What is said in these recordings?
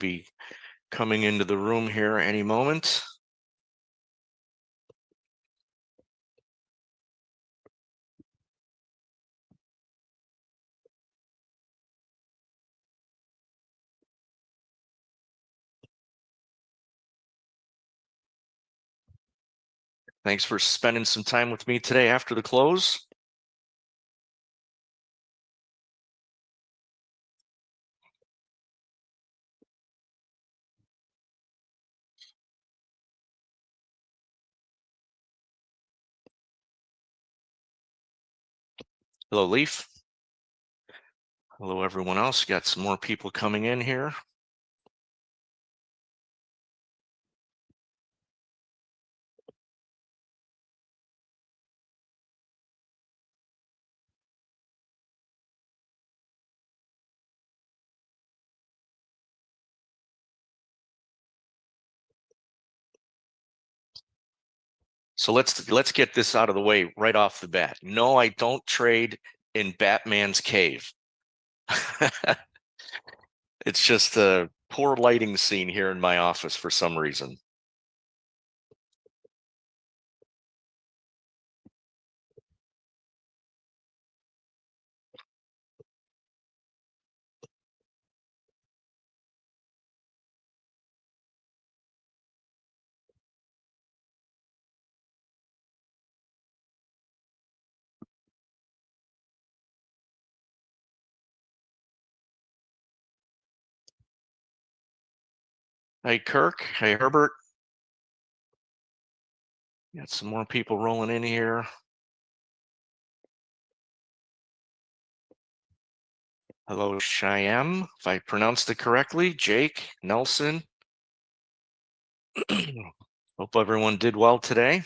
be coming into the room here any moment. Thanks for spending some time with me today after the close. Hello, Leaf. Hello, everyone else. Got some more people coming in here. So let's get this out of the way right off the bat. No, I don't trade in Batman's cave. It's just a poor lighting scene here in my office for some reason. Hey, Kirk. Hey, Herbert. Got some more people rolling in here. Hello, Shyam, if I pronounced it correctly. Jake, Nelson. Hope everyone did well today.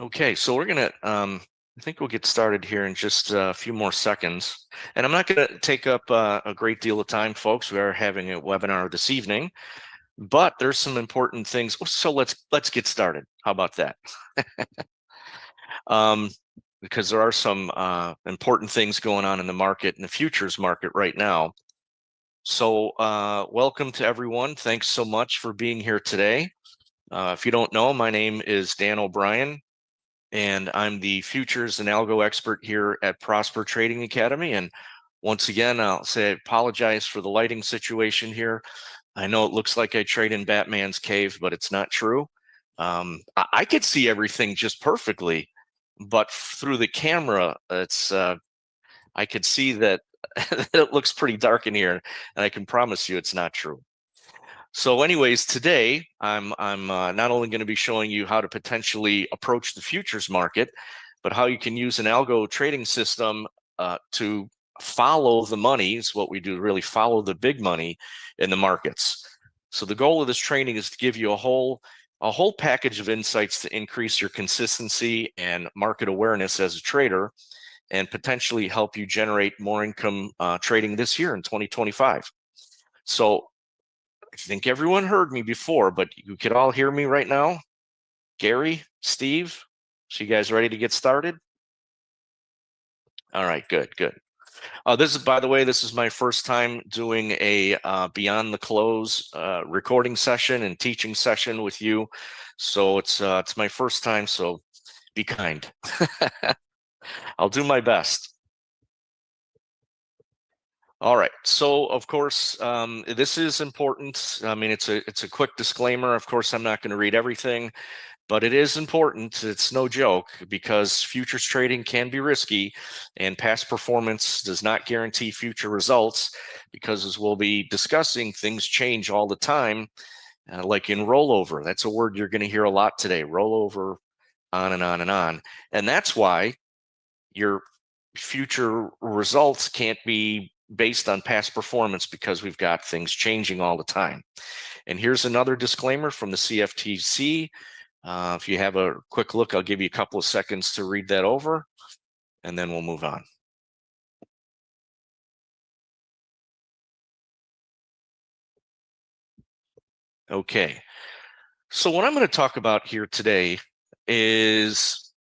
Okay, so we're gonna, I think we'll get started here in just a few more seconds. And I'm not gonna take up a great deal of time, folks. We are having a webinar this evening, but there's some important things. So let's get started. How about that? Because there are some important things going on in the market, in the futures market right now. So welcome to everyone. Thanks so much for being here today. If you don't know, my name is Dan O'Brien, and I'm the futures and algo expert here at Prosper Trading Academy. And once again, I'll say I apologize for the lighting situation here. I know it looks like I trade in Batman's cave, but it's not true. I could see everything just perfectly, but through the camera, it's I could see that it looks pretty dark in here, and I can promise you it's not true. So anyways, today I'm not only going to be showing you how to potentially approach the futures market, but how you can use an algo trading system to follow the money. Is what we do, really follow the big money in the markets. So the goal of this training is to give you a whole package of insights to increase your consistency and market awareness as a trader, and potentially help you generate more income trading this year in 2025. So I think everyone heard me before, but you could all hear me right now. Gary, Steve, so you guys ready to get started? All right, good. This is, by the way, this is my first time doing a Beyond the Close recording session and teaching session with you. So it's my first time, so be kind. I'll do my best. All right. So, of course, this is important. I mean, it's a quick disclaimer. Of course, I'm not going to read everything, but it is important. It's no joke, because futures trading can be risky, and past performance does not guarantee future results, because, as we'll be discussing, things change all the time, like in rollover. That's a word you're going to hear a lot today, rollover, on and on and on. And that's why your future results can't be based on past performance, because we've got things changing all the time. And here's another disclaimer from the CFTC. If you have a quick look, I'll give you a couple of seconds to read that over, and then we'll move on. Okay, so what I'm going to talk about here today is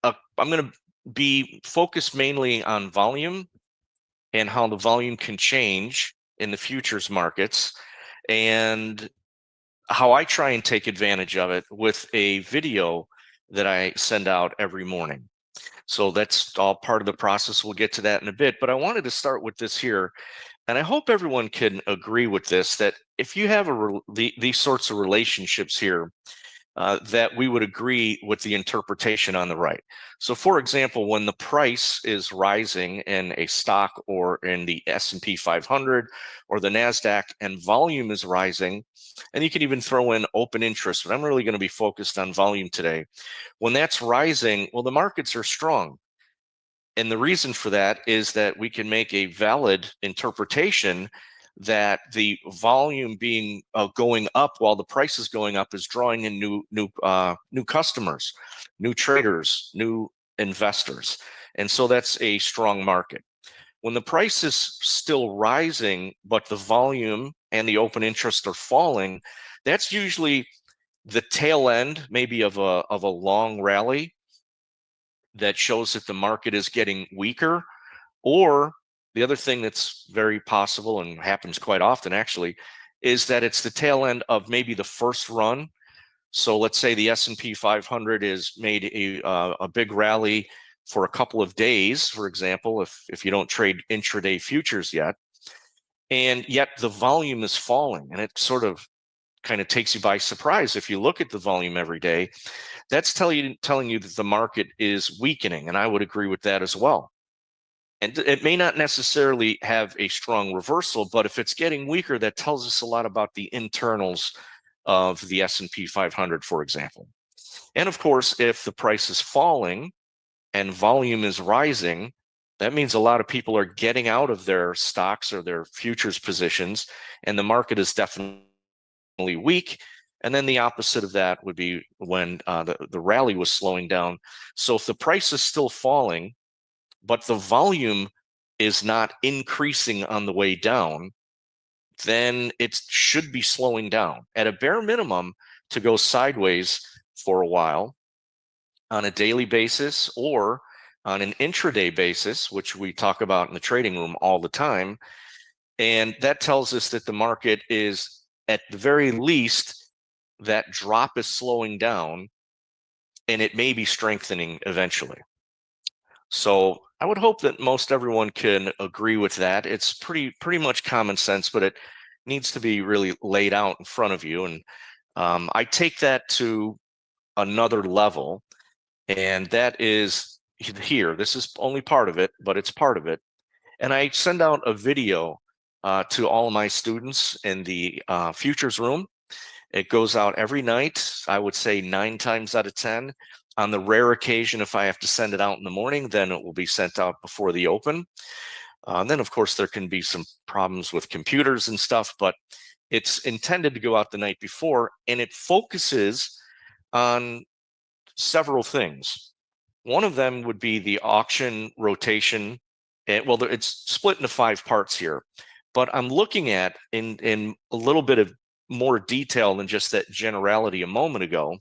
I'm going to be focused mainly on volume and how the volume can change in the futures markets, and how I try and take advantage of it with a video that I send out every morning. So that's all part of the process. We'll get to that in a bit, but I wanted to start with this here. And I hope everyone can agree with this, that if you have these sorts of relationships here, that we would agree with the interpretation on the right. So for example, when the price is rising in a stock or in the S&P 500 or the NASDAQ and volume is rising, and you can even throw in open interest, but I'm really going to be focused on volume today. When that's rising, well, the markets are strong. And the reason for that is that we can make a valid interpretation that the volume being going up while the price is going up is drawing in new customers, new traders, new investors, and so that's a strong market. When the price is still rising, but the volume and the open interest are falling, that's usually the tail end, maybe of a long rally that shows that the market is getting weaker. Or the other thing that's very possible and happens quite often actually is that it's the tail end of maybe the first run. So let's say the S&P 500 is made a big rally for a couple of days, for example, if you don't trade intraday futures yet, and yet the volume is falling, and it sort of kind of takes you by surprise. If you look at the volume every day, that's telling you that the market is weakening, and I would agree with that as well. And it may not necessarily have a strong reversal, but if it's getting weaker, that tells us a lot about the internals of the S&P 500, for example. And of course, if the price is falling and volume is rising, that means a lot of people are getting out of their stocks or their futures positions, and the market is definitely weak. And then the opposite of that would be when the rally was slowing down. So if the price is still falling, but the volume is not increasing on the way down, then it should be slowing down at a bare minimum to go sideways for a while on a daily basis or on an intraday basis, which we talk about in the trading room all the time. And that tells us that the market is, at the very least, that drop is slowing down and it may be strengthening eventually. So I would hope that most everyone can agree with that. It's pretty much common sense, but it needs to be really laid out in front of you. And I take that to another level, and that is here. This is only part of it, but it's part of it. And I send out a video to all of my students in the futures room. It goes out every night, I would say 9 times out of 10. On the rare occasion, if I have to send it out in the morning, then it will be sent out before the open. And then, of course, there can be some problems with computers and stuff, but it's intended to go out the night before, and it focuses on several things. One of them would be the auction rotation. And, well, it's split into 5 parts here, but I'm looking at in a little bit of more detail than just that generality a moment ago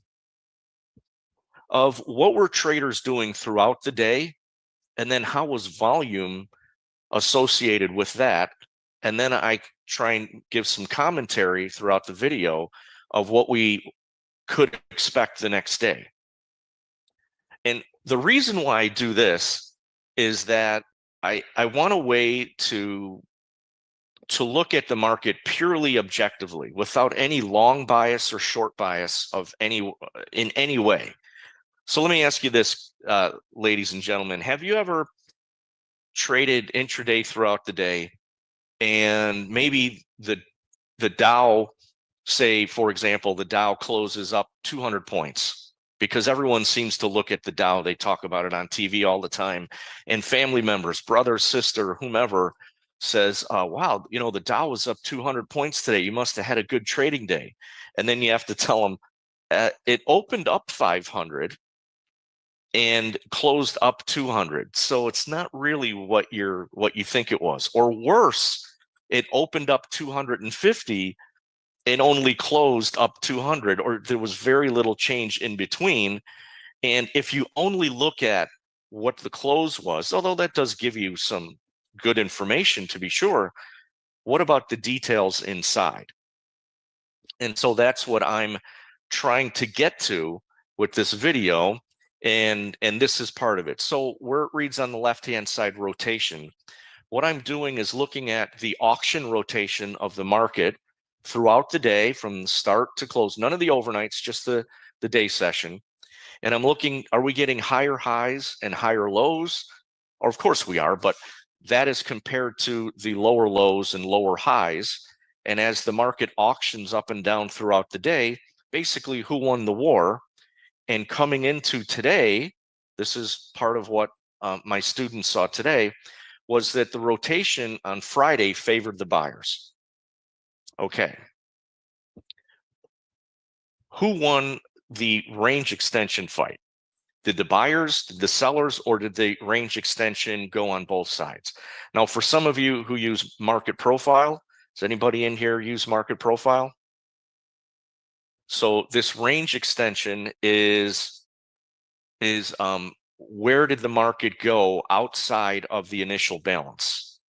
of what were traders doing throughout the day, and then how was volume associated with that. And then I try and give some commentary throughout the video of what we could expect the next day. And the reason why I do this is that I want a way to look at the market purely objectively without any long bias or short bias of in any way. So let me ask you this, ladies and gentlemen, have you ever traded intraday throughout the day and maybe the Dow, say, for example, the Dow closes up 200 points because everyone seems to look at the Dow. They talk about it on TV all the time. And family members, brother, sister, whomever says, wow, the Dow was up 200 points today. You must have had a good trading day. And then you have to tell them, it opened up 500 and closed up 200. So it's not really what you think it was. Or worse, it opened up 250 and only closed up 200, or there was very little change in between. And if you only look at what the close was, although that does give you some good information to be sure, what about the details inside? And so that's what I'm trying to get to with this video. And this is part of it. So where it reads on the left-hand side, rotation, what I'm doing is looking at the auction rotation of the market throughout the day from start to close, none of the overnights, just the day session. And I'm looking, are we getting higher highs and higher lows? Or of course we are, but that is compared to the lower lows and lower highs. And as the market auctions up and down throughout the day, basically who won the war. And coming into today, this is part of what my students saw today, was that the rotation on Friday favored the buyers. Okay. Who won the range extension fight? Did the buyers, did the sellers, or did the range extension go on both sides? Now, for some of you who use Market Profile, does anybody in here use Market Profile? So this range extension is where did the market go outside of the initial balance?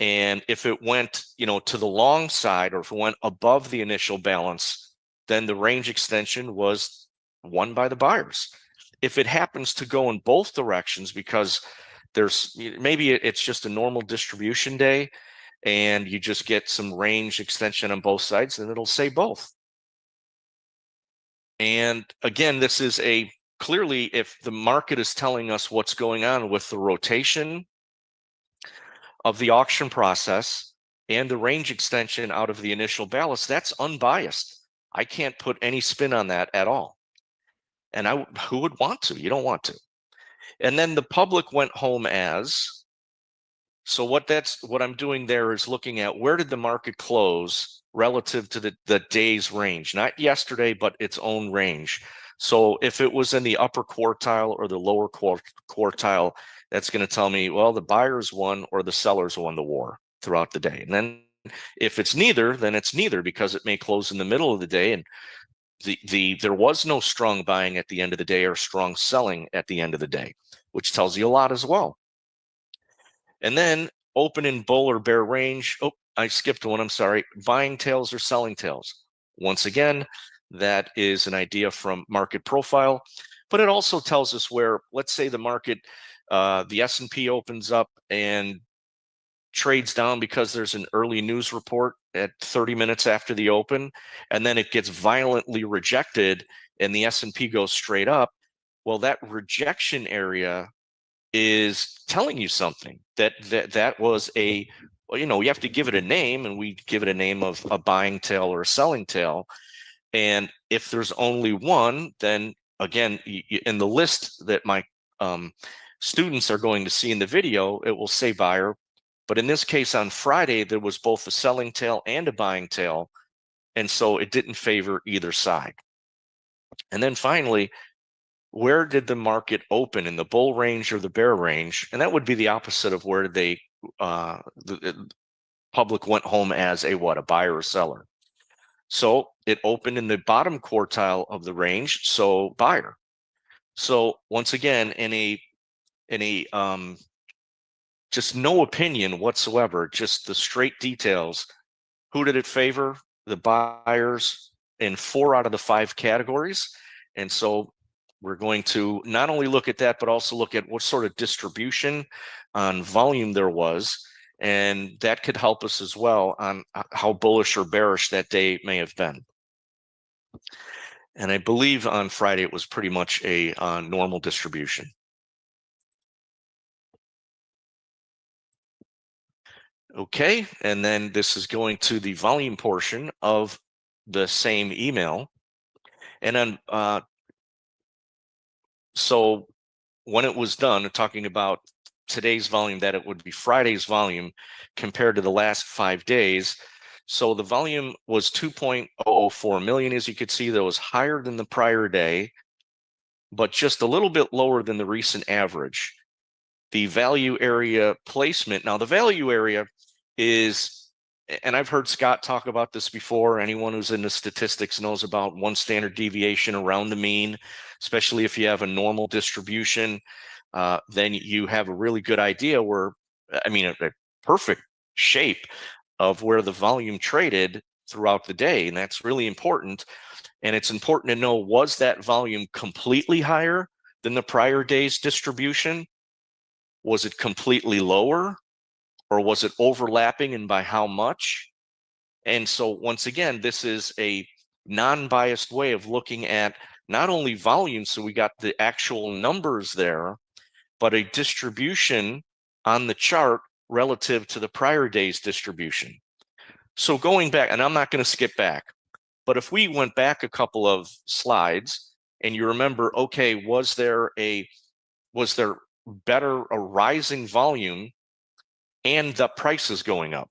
And if it went, to the long side, or if it went above the initial balance, then the range extension was won by the buyers. If it happens to go in both directions, because maybe it's just a normal distribution day and you just get some range extension on both sides, then it'll say both. And again, this is clearly, if the market is telling us what's going on with the rotation of the auction process and the range extension out of the initial balance, that's unbiased. I can't put any spin on that at all. And who would want to? You don't want to. And then the public went home as, so what I'm doing there is looking at where did the market close relative to the day's range, not yesterday, but its own range. So if it was in the upper quartile or the lower quartile, that's going to tell me, well, the buyers won or the sellers won the war throughout the day. And then if it's neither, then it's neither, because it may close in the middle of the day and there was no strong buying at the end of the day or strong selling at the end of the day, which tells you a lot as well. And then open in bull or bear range. Oh, I skipped one. I'm sorry. Buying tails or selling tails. Once again, that is an idea from Market Profile, but it also tells us where, let's say the market, the S&P opens up and trades down because there's an early news report at 30 minutes after the open, and then it gets violently rejected and the S&P goes straight up. Well, that rejection area is telling you something, that was you have to give it a name, and we give it a name of a buying tail or a selling tail. And if there's only one, then again, in the list that my students are going to see in the video, it will say buyer. But in this case, on Friday, there was both a selling tail and a buying tail. And so it didn't favor either side. And then finally, where did the market open, in the bull range or the bear range? And that would be the opposite of where the public went home as a buyer or seller. So it opened in the bottom quartile of the range, so buyer. So once again, in a just no opinion whatsoever, just the straight details, who did it favor? The buyers in 4 out of the 5 categories. And so we're going to not only look at that, but also look at what sort of distribution on volume there was. And that could help us as well on how bullish or bearish that day may have been. And I believe on Friday it was pretty much a normal distribution. Okay, and then this is going to the volume portion of the same email. And then so when it was done, talking about today's volume, that it would be Friday's volume compared to the last 5 days, So the volume was 2.004 million, as you could see. That was higher than the prior day, but just a little bit lower than the recent average. The value area placement, now the value area is, and I've heard Scott talk about this before, anyone who's into statistics knows about one standard deviation around the mean, especially if you have a normal distribution, then you have a really good idea where, I mean, a perfect shape of where the volume traded throughout the day. And that's really important. And it's important to know, was that volume completely higher than the prior day's distribution? Was it completely lower? Or was it overlapping, and by how much? And so once again, this is a non-biased way of looking at not only volume, so we got the actual numbers there, but a distribution on the chart relative to the prior day's distribution. So going back, and I'm not going to skip back, but if we went back a couple of slides and you remember, okay, was there better a rising volume and the prices going up?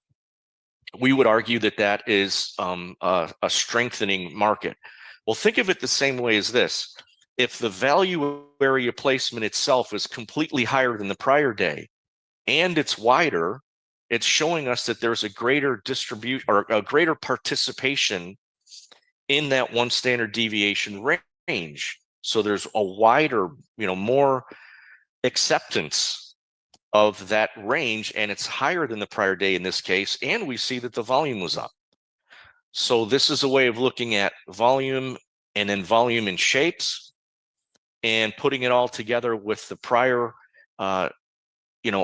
We would argue that that is a strengthening market. Well, think of it the same way as this. If the value area placement itself is completely higher than the prior day and it's wider, it's showing us that there's a greater distribution or a greater participation in that one standard deviation range. So there's a wider, more acceptance of that range, and it's higher than the prior day in this case, and we see that the volume was up. So this is a way of looking at volume and then volume in shapes and putting it all together with the prior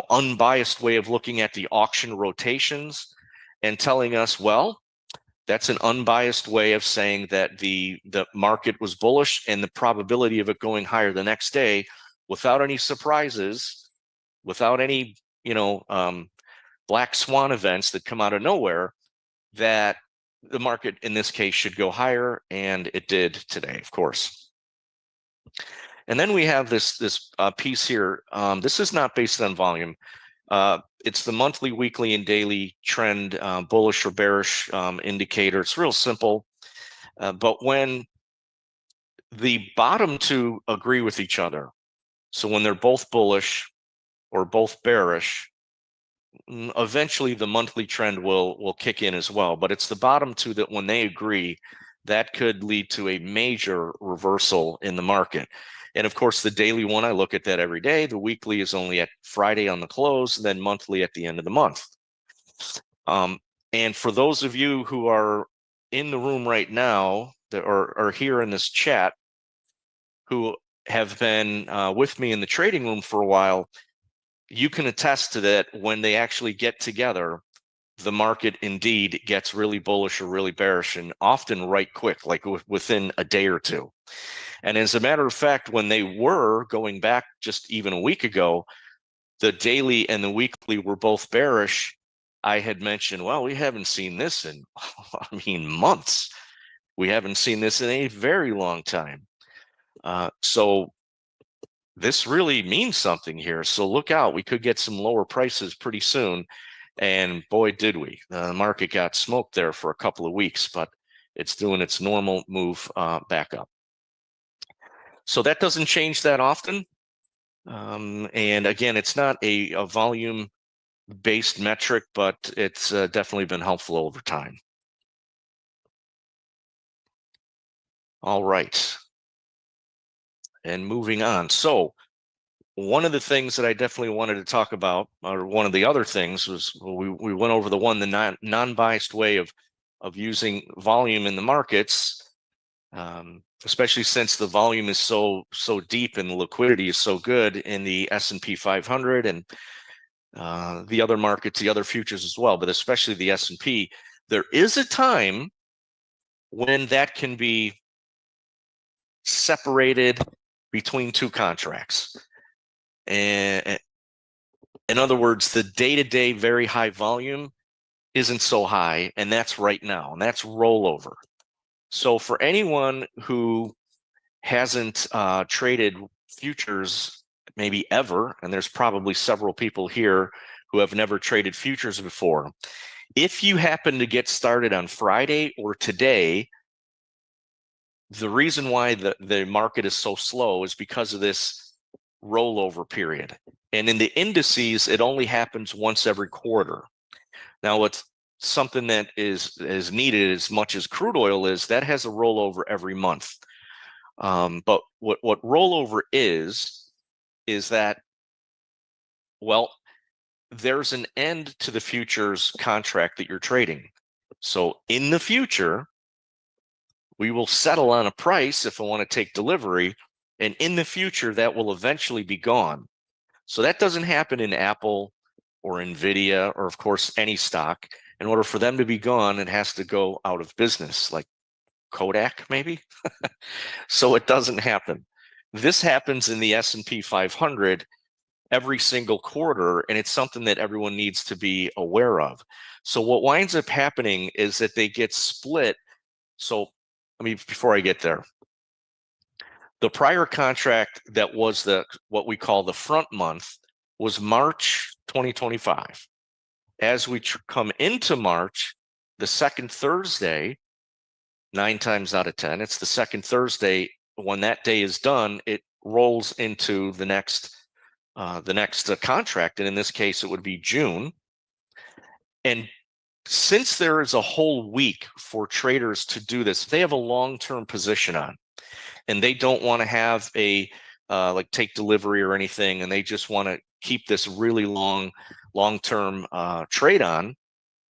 unbiased way of looking at the auction rotations and telling us, well, that's an unbiased way of saying that the market was bullish, and the probability of it going higher the next day without any surprises, without any, black swan events that come out of nowhere, that the market in this case should go higher, and it did today, of course. And then we have this piece here. This is not based on volume. It's the monthly, weekly, and daily trend, bullish or bearish indicator. It's real simple. But when the bottom two agree with each other, so when they're both bullish or both bearish, eventually the monthly trend will kick in as well. But it's the bottom two that, when they agree, that could lead to a major reversal in the market. And of course, the daily one, I look at that every day. The weekly is only at Friday on the close, and then monthly at the end of the month. And for those of you who are in the room right now, that are here in this chat, who have been with me in the trading room for a while, you can attest to that. When they actually get together, the market indeed gets really bullish or really bearish, and often right quick, like within a day or two. And as a matter of fact, when they were going back just even a week ago, the daily and the weekly were both bearish. I had mentioned, well, we haven't seen this in, months. We haven't seen this in a very long time. So this really means something here. So look out. We could get some lower prices pretty soon. And boy, did we. The market got smoked there for a couple of weeks, but it's doing its normal move back up. So that doesn't change that often. And again, it's not a volume-based metric, but it's definitely been helpful over time. All right. And moving on. So one of the things that I definitely wanted to talk about, or one of the other things, was we went over the non-biased way of using volume in the markets, especially since the volume is so deep and the liquidity is so good in the S&P 500 and the other markets, the other futures as well, but especially the S&P. There is a time when that can be separated between two contracts. And in other words, the day-to-day very high volume isn't so high, and that's right now, and that's rollover. So for anyone who hasn't traded futures maybe ever, and there's probably several people here who have never traded futures before, If you happen to get started on Friday or today, the reason why the market is so slow is because of this rollover period. And in the indices, it only happens once every quarter. Now, what's something that is needed as much as crude oil is, that has a rollover every month. But what rollover is that, well, there's an end to the futures contract that you're trading. So in the future, we will settle on a price if I want to take delivery, and in the future, that will eventually be gone. So that doesn't happen in Apple or Nvidia or, of course, any stock. In order for them to be gone, it has to go out of business, like Kodak, maybe. So it doesn't happen. This happens in the S&P 500 every single quarter, and it's something that everyone needs to be aware of. So what winds up happening is that they get split. So I mean, before I get there, the prior contract that was what we call the front month was March 2025. As we come into March, the second Thursday, 9 times out of 10, it's the second Thursday. When that day is done, it rolls into the next contract, and in this case, it would be June. And since there is a whole week for traders to do this, they have a long-term position on, and they don't want to have a like take delivery or anything, and they just want to keep this really long-term trade on,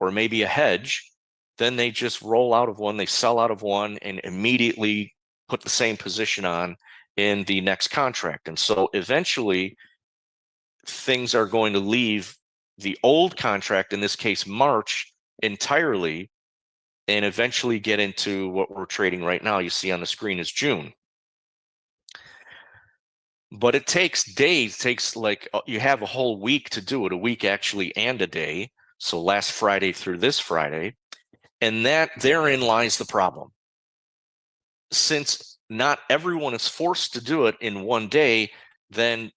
or maybe a hedge, then they just roll out of one, they sell out of one, and immediately put the same position on in the next contract. And so eventually things are going to leave the old contract, in this case March, entirely, and eventually get into what we're trading right now. You see on the screen is June. But it takes days, takes like you have a whole week to do it, a week actually and a day. So last Friday through this Friday. And that therein lies the problem. Since not everyone is forced to do it in one day, then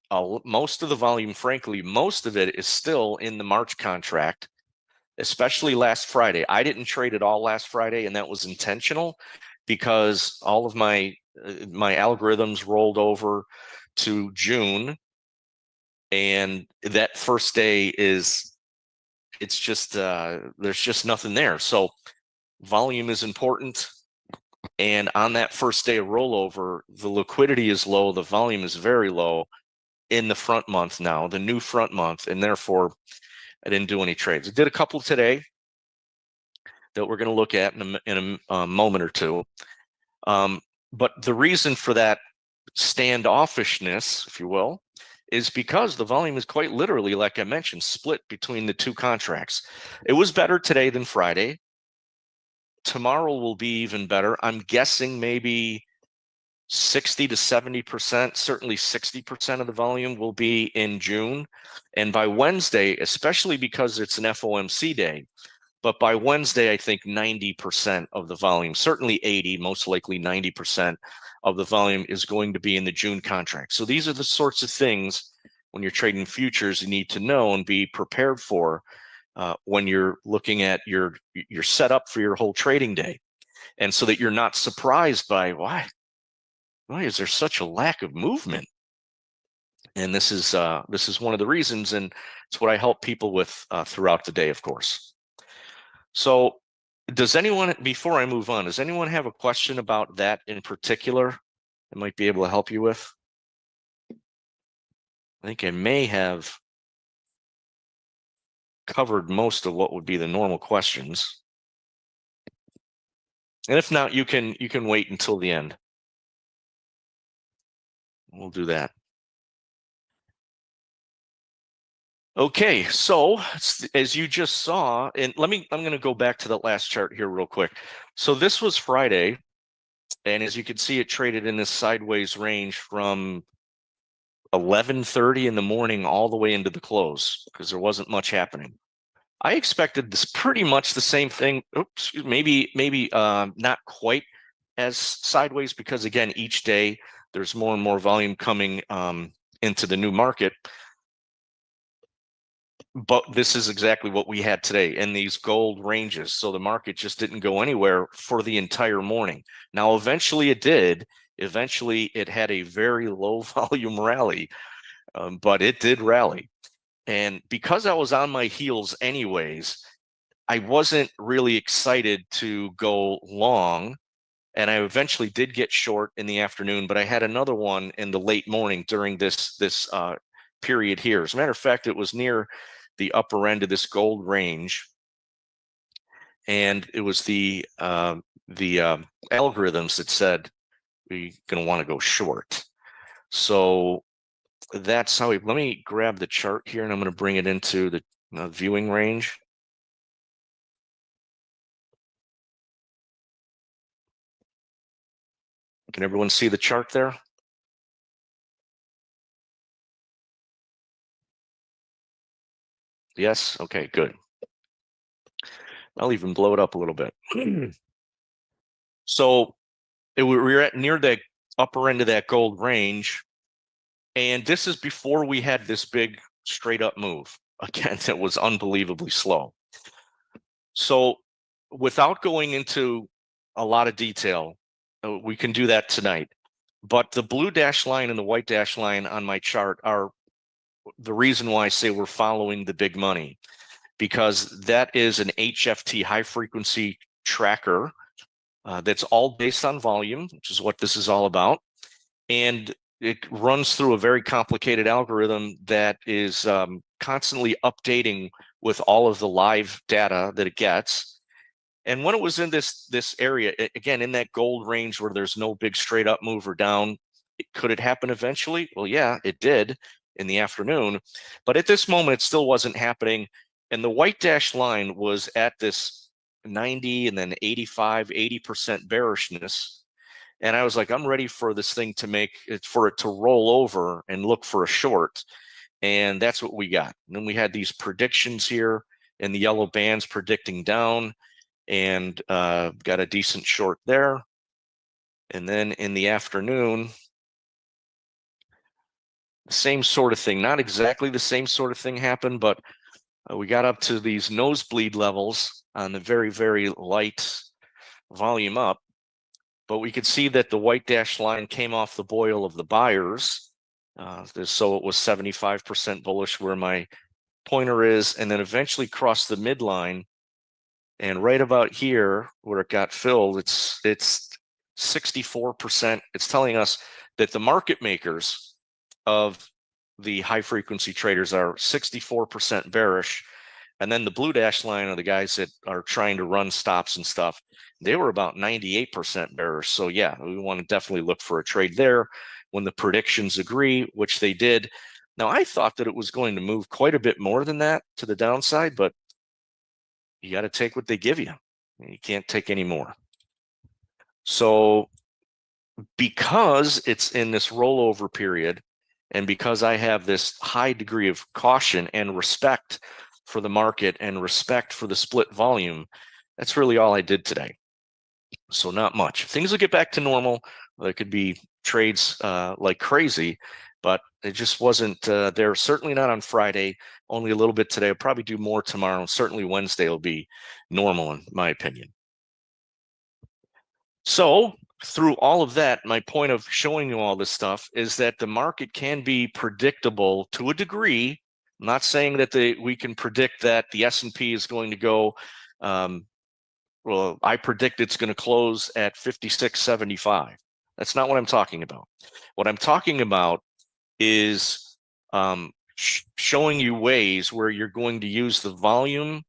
most of the volume, frankly, most of it is still in the March contract, especially last Friday. I didn't trade it all last Friday, and that was intentional because all of my algorithms rolled over to June, and that first day it's just there's just nothing there. So volume is important, and on that first day of rollover, the liquidity is low, the volume is very low in the front month now, the new front month, and therefore I didn't do any trades. I did a couple today that we're going to look at in a moment or two. But the reason for that standoffishness, if you will, is because the volume is quite literally, like I mentioned, split between the two contracts. It was better today than Friday. Tomorrow will be even better. I'm guessing maybe 60 to 70%, certainly 60% of the volume will be in June. And by Wednesday, especially because it's an FOMC day, but by Wednesday, I think 90% of the volume, certainly 80, most likely 90% of the volume is going to be in the June contract. So these are the sorts of things when you're trading futures you need to know and be prepared for when you're looking at your setup for your whole trading day. And so that you're not surprised by why is there such a lack of movement? And this is one of the reasons, and it's what I help people with throughout the day, of course. So does anyone, before I move on, does anyone have a question about that in particular I might be able to help you with? I think I may have covered most of what would be the normal questions. And if not, you can wait until the end. We'll do that. Okay, so as you just saw, and I'm going to go back to that last chart here real quick. So this was Friday, and as you can see, it traded in this sideways range from 11:30 in the morning all the way into the close because there wasn't much happening. I expected this pretty much the same thing. Oops, maybe not quite as sideways because again, each day there's more and more volume coming into the new market. But this is exactly what we had today in these gold ranges. So the market just didn't go anywhere for the entire morning. Now, eventually it did. Eventually it had a very low volume rally, but it did rally. And because I was on my heels anyways, I wasn't really excited to go long. And I eventually did get short in the afternoon, but I had another one in the late morning during this period here. As a matter of fact, it was near the upper end of this gold range, and it was the algorithms that said we're going to want to go short. So that's how let me grab the chart here, and I'm going to bring it into the viewing range. Can everyone see the chart there? Yes? Okay, good. I'll even blow it up a little bit. So we were at near the upper end of that gold range, and this is before we had this big straight up move. Again, it was unbelievably slow. So without going into a lot of detail, we can do that tonight. But the blue dash line and the white dash line on my chart are the reason why I say we're following the big money, because that is an HFT, high frequency tracker, that's all based on volume, which is what this is all about. And it runs through a very complicated algorithm that is constantly updating with all of the live data that it gets. And when it was in this area, again, in that gold range where there's no big straight up move or down, could it happen eventually? Well, yeah, it did in the afternoon. But at this moment, it still wasn't happening. And the white dash line was at this 90 and then 85, 80% bearishness. And I was like, I'm ready for this thing to for it to roll over and look for a short. And that's what we got. And then we had these predictions here in the yellow bands predicting down, and got a decent short there. And then in the afternoon, the same sort of thing, not exactly the same sort of thing happened, but we got up to these nosebleed levels on the very, very light volume up. But we could see that the white dash line came off the boil of the buyers. So it was 75% bullish where my pointer is, and then eventually crossed the midline. And right about here, where it got filled, it's 64%. It's telling us that the market makers of the high frequency traders are 64% bearish. And then the blue dash line are the guys that are trying to run stops and stuff. They were about 98% bearish. So yeah, we want to definitely look for a trade there when the predictions agree, which they did. Now, I thought that it was going to move quite a bit more than that to the downside, but you got to take what they give you. You can't take any more. So because it's in this rollover period, and because I have this high degree of caution and respect for the market and respect for the split volume, that's really all I did today. So not much. Things will get back to normal. There could be trades like crazy, but it just wasn't there. Certainly not on Friday, only a little bit today. I'll probably do more tomorrow. Certainly Wednesday will be normal in my opinion. So through all of that, my point of showing you all this stuff is that the market can be predictable to a degree. I'm not saying that we can predict that the S&P is going to go, well, I predict it's going to close at 56.75. That's not what I'm talking about. What I'm talking about is showing you ways where you're going to use the volume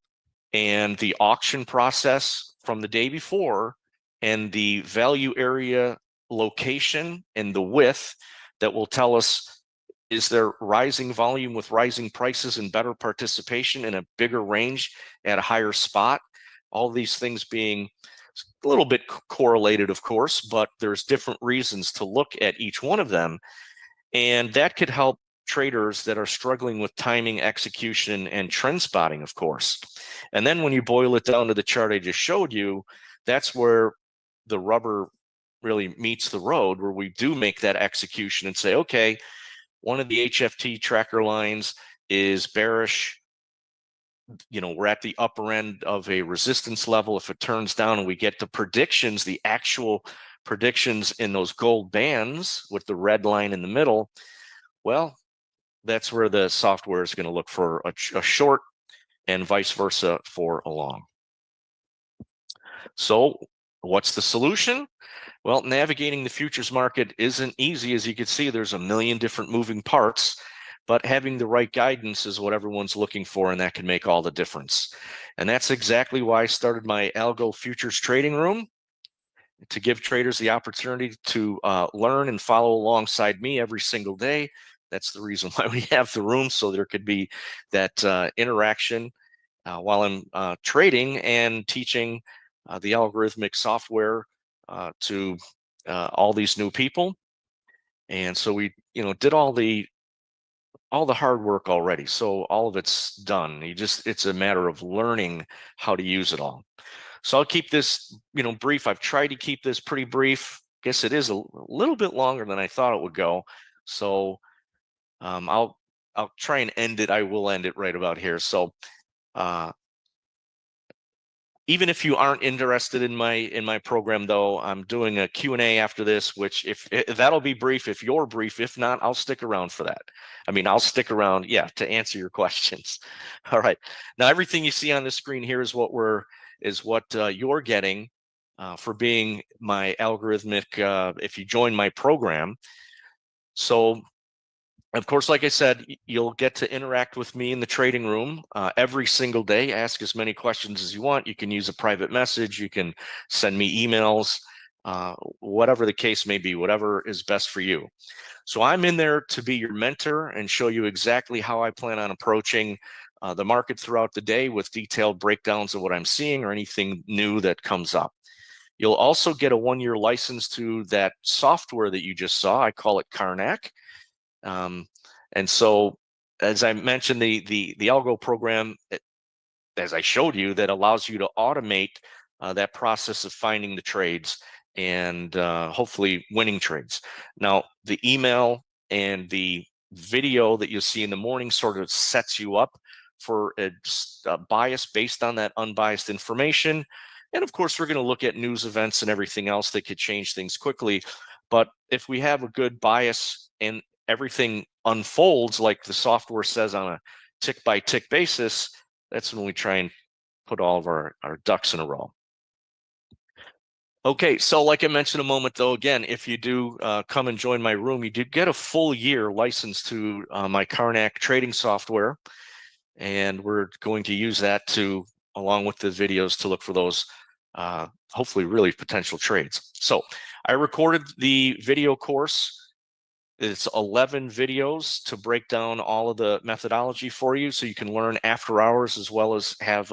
and the auction process from the day before and the value area location and the width that will tell us, is there rising volume with rising prices and better participation in a bigger range at a higher spot? All these things being a little bit correlated, of course, but there's different reasons to look at each one of them. And that could help traders that are struggling with timing, execution, and trend spotting, of course. And then when you boil it down to the chart I just showed you, that's where the rubber really meets the road, where we do make that execution and say, okay, one of the HFT tracker lines is bearish. we're at the upper end of a resistance level. If it turns down and we get the predictions, the actual predictions in those gold bands with the red line in the middle, well, that's where the software is going to look for a short, and vice versa for a long. So what's the solution? Well, navigating the futures market isn't easy. As you can see, there's a million different moving parts, but having the right guidance is what everyone's looking for, and that can make all the difference. And that's exactly why I started my Algo Futures Trading Room, to give traders the opportunity to learn and follow alongside me every single day. That's the reason why we have the room, so there could be that interaction while I'm trading and teaching the algorithmic software to all these new people. And so we, did all the hard work already. So all of it's done. It's a matter of learning how to use it all. So I'll keep this, brief. I've tried to keep this pretty brief. Guess it is a little bit longer than I thought it would go. So I'll try and end it. I will end it right about here. So even if you aren't interested in my program, though, I'm doing a Q&A after this, which if that'll be brief if you're brief. If not, I'll stick around for that. I'll stick around, to answer your questions. All right. Now, everything you see on the screen here is what you're getting for being my algorithmic, if you join my program. So, of course, like I said, you'll get to interact with me in the trading room every single day. Ask as many questions as you want. You can use a private message. You can send me emails, whatever the case may be, whatever is best for you. So I'm in there to be your mentor and show you exactly how I plan on approaching the market throughout the day, with detailed breakdowns of what I'm seeing or anything new that comes up. You'll also get a 1-year license to that software that you just saw. I call it Karnak. And so, as I mentioned, the algo program, as I showed you, that allows you to automate that process of finding the trades and hopefully winning trades. Now, the email and the video that you'll see in the morning sort of sets you up for a bias based on that unbiased information. And of course, we're going to look at news events and everything else that could change things quickly. But if we have a good bias and everything unfolds like the software says on a tick by tick basis, that's when we try and put all of our ducks in a row. Okay, so like I mentioned a moment though, again, if you do come and join my room, you do get a full year license to my Karnak trading software. And we're going to use that along with the videos, to look for those hopefully really potential trades. So I recorded the video course. It's 11 videos to break down all of the methodology for you, so you can learn after hours, as well as have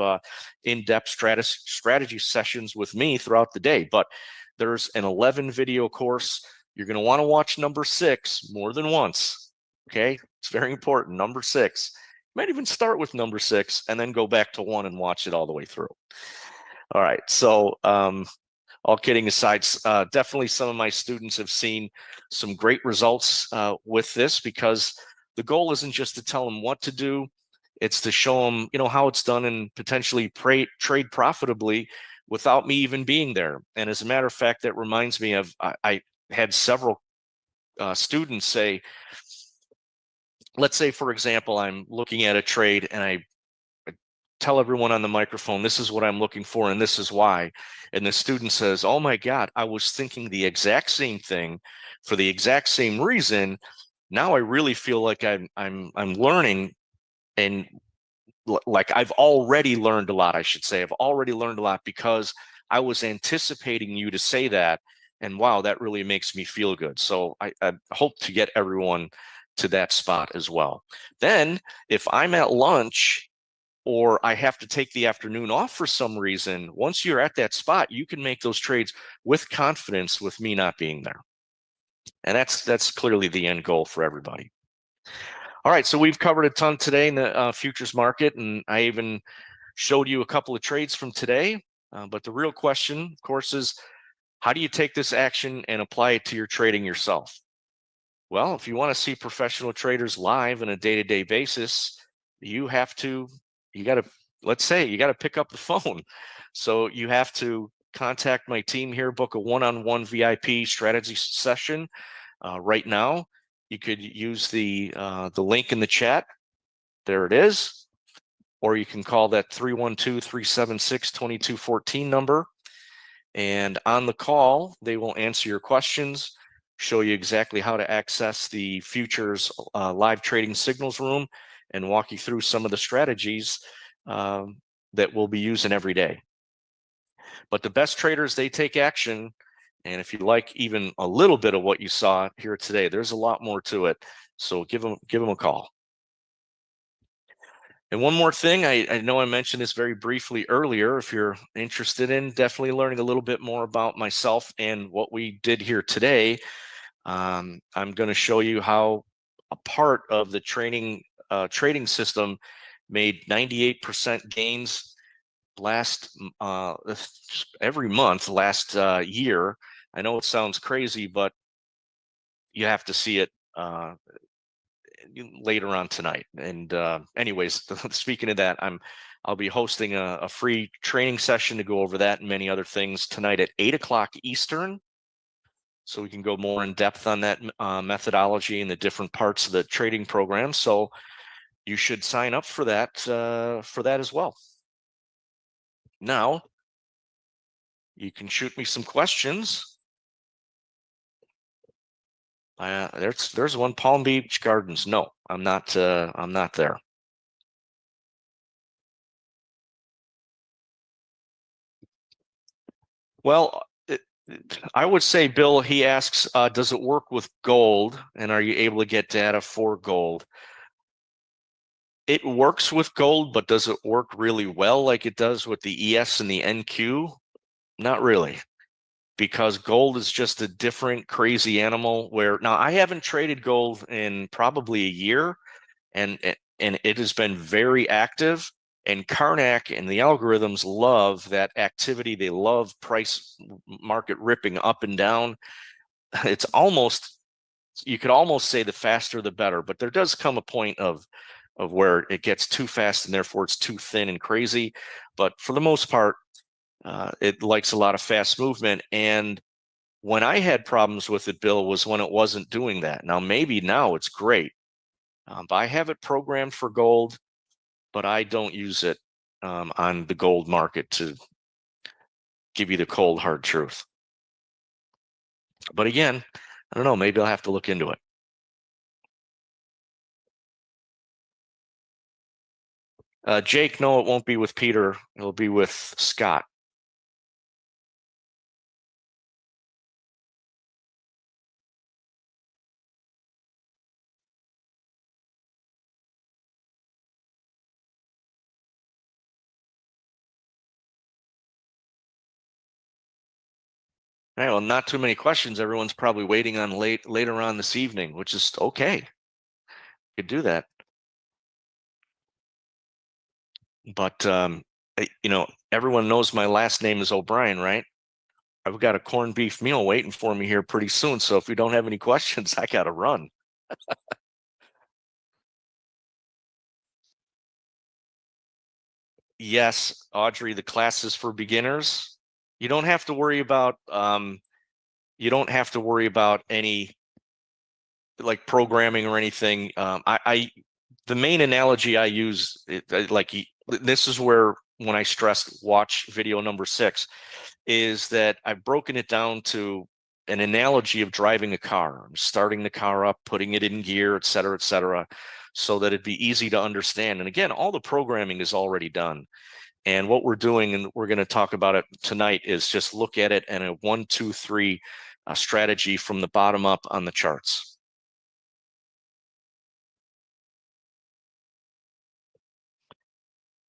in-depth strategy sessions with me throughout the day. But there's an 11 video course. You're going to want to watch number 6 more than once. Okay, it's very important. Number 6. You might even start with number 6 and then go back to 1 and watch it all the way through. All right, so all kidding aside, definitely some of my students have seen some great results with this, because the goal isn't just to tell them what to do, it's to show them, how it's done, and potentially trade profitably without me even being there. And as a matter of fact, that reminds me of, I had several students say, let's say, for example, I'm looking at a trade and I tell everyone on the microphone, this is what I'm looking for and this is why. And the student says, oh my God, I was thinking the exact same thing for the exact same reason. Now I really feel like I'm learning, and like I've already learned a lot, I should say. I've already learned a lot because I was anticipating you to say that. And wow, that really makes me feel good. So I hope to get everyone to that spot as well. Then if I'm at lunch, or I have to take the afternoon off for some reason, once you're at that spot, you can make those trades with confidence with me not being there. And that's clearly the end goal for everybody. All right, so we've covered a ton today in the futures market, and I even showed you a couple of trades from today. But the real question, of course, is how do you take this action and apply it to your trading yourself? Well, if you want to see professional traders live on a day-to-day basis, you got to let's say you got to pick up the phone. So you have to contact my team here, book a one-on-one VIP strategy session right now. You could use the link in the chat. There it is. Or you can call that 312-376-2214 number. And on the call, they will answer your questions, show you exactly how to access the futures live trading signals room, and walk you through some of the strategies that we'll be using every day. But the best traders, they take action. And if you like even a little bit of what you saw here today, there's a lot more to it. So give them a call. And one more thing, I know I mentioned this very briefly earlier. If you're interested in definitely learning a little bit more about myself and what we did here today, I'm going to show you how a part of the trading system made 98% gains every month last year. I know it sounds crazy, but you have to see it later on tonight. And anyways, speaking of that, I'll be hosting a free training session to go over that and many other things tonight at 8 o'clock Eastern. So we can go more in depth on that methodology and the different parts of the trading program. So you should sign up for that as well. Now, you can shoot me some questions. There's one, Palm Beach Gardens. No, I'm not there. Well, I would say, Bill, he asks, does it work with gold? And are you able to get data for gold? It works with gold, but does it work really well like it does with the ES and the NQ? Not really, because gold is just a different crazy animal where now I haven't traded gold in probably a year, and it has been very active. And Karnak and the algorithms love that activity. They love price market ripping up and down. It's almost, you could almost say the faster the better, but there does come a point of where it gets too fast and therefore it's too thin and crazy. But for the most part, it likes a lot of fast movement. And when I had problems with it, Bill, was when it wasn't doing that. Now, maybe now it's great. But I have it programmed for gold, but I don't use it on the gold market to give you the cold, hard truth. But again, I don't know, maybe I'll have to look into it. Jake, no, it won't be with Peter. It'll be with Scott. All right, well, not too many questions. Everyone's probably waiting on later on this evening, which is okay. You could do that. But everyone knows my last name is O'Brien, right? I've got a corned beef meal waiting for me here pretty soon. So if we don't have any questions, I got to run. Yes, Audrey, the class is for beginners. You don't have to worry about any like programming or anything. The main analogy I use, this is where when I stress watch video number 6, is that I've broken it down to an analogy of driving a car. I'm starting the car up, putting it in gear, et cetera, so that it'd be easy to understand. And again, all the programming is already done. And what we're doing, and we're going to talk about it tonight, is just look at it in a 1, 2, 3 strategy from the bottom up on the charts.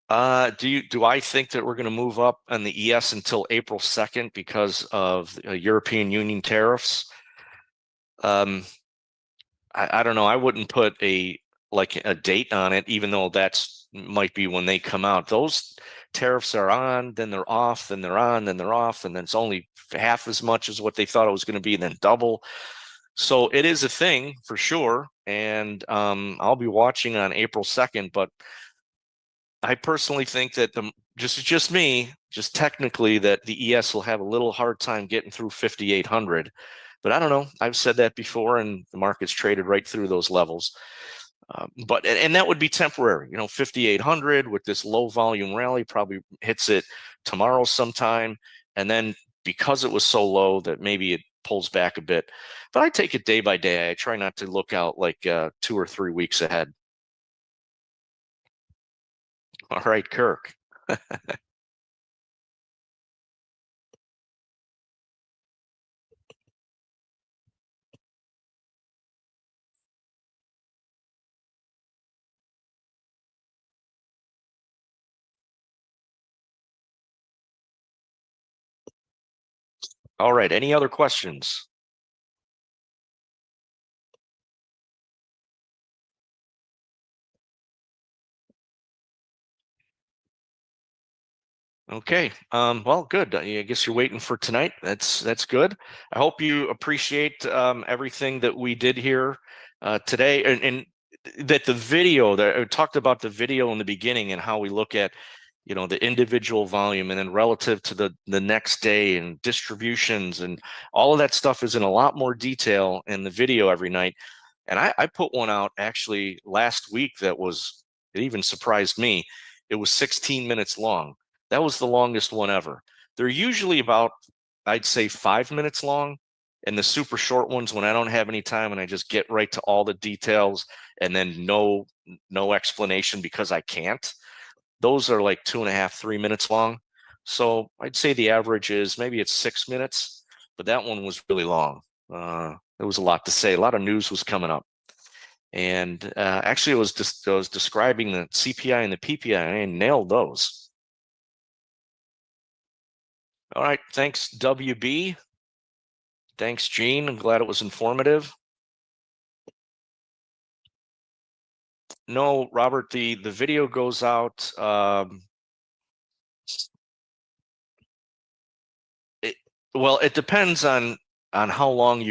Do I think that we're going to move up on the ES until April 2nd because of European Union tariffs? I don't know. I wouldn't put a date on it, even though that's might be when they come out. Those tariffs are on, then they're off, then they're on, then they're off, and then it's only half as much as what they thought it was going to be, and then double. So it is a thing for sure, and I'll be watching on April 2nd. But I personally think that just me, just technically, that the ES will have a little hard time getting through 5,800. But I don't know. I've said that before, and the market's traded right through those levels. But that would be temporary. 5,800 with this low volume rally probably hits it tomorrow sometime, and then because it was so low that maybe it pulls back a bit. But I take it day by day. I try not to look out like 2 or 3 weeks ahead. All right, Kirk. All right. Any other questions? Okay. Well, good. I guess you're waiting for tonight. That's good. I hope you appreciate everything that we did here today, and that the video that I talked about, the video in the beginning, and how we look at the individual volume, and then relative to the next day, and distributions, and all of that stuff is in a lot more detail in the video every night. And I put one out actually last week that it even surprised me. It was 16 minutes long. That was the longest one ever. They're usually about, I'd say, 5 minutes long. And the super short ones, when I don't have any time and I just get right to all the details, and then no explanation because I can't, those are like 2.5, 3 minutes long. So I'd say the average is maybe it's 6 minutes, but that one was really long. There was a lot to say. A lot of news was coming up. And actually, I was describing the CPI and the PPI, and I nailed those. All right. Thanks, WB. Thanks, Gene. I'm glad it was informative. No, Robert, the video goes out. Well, it depends on how long you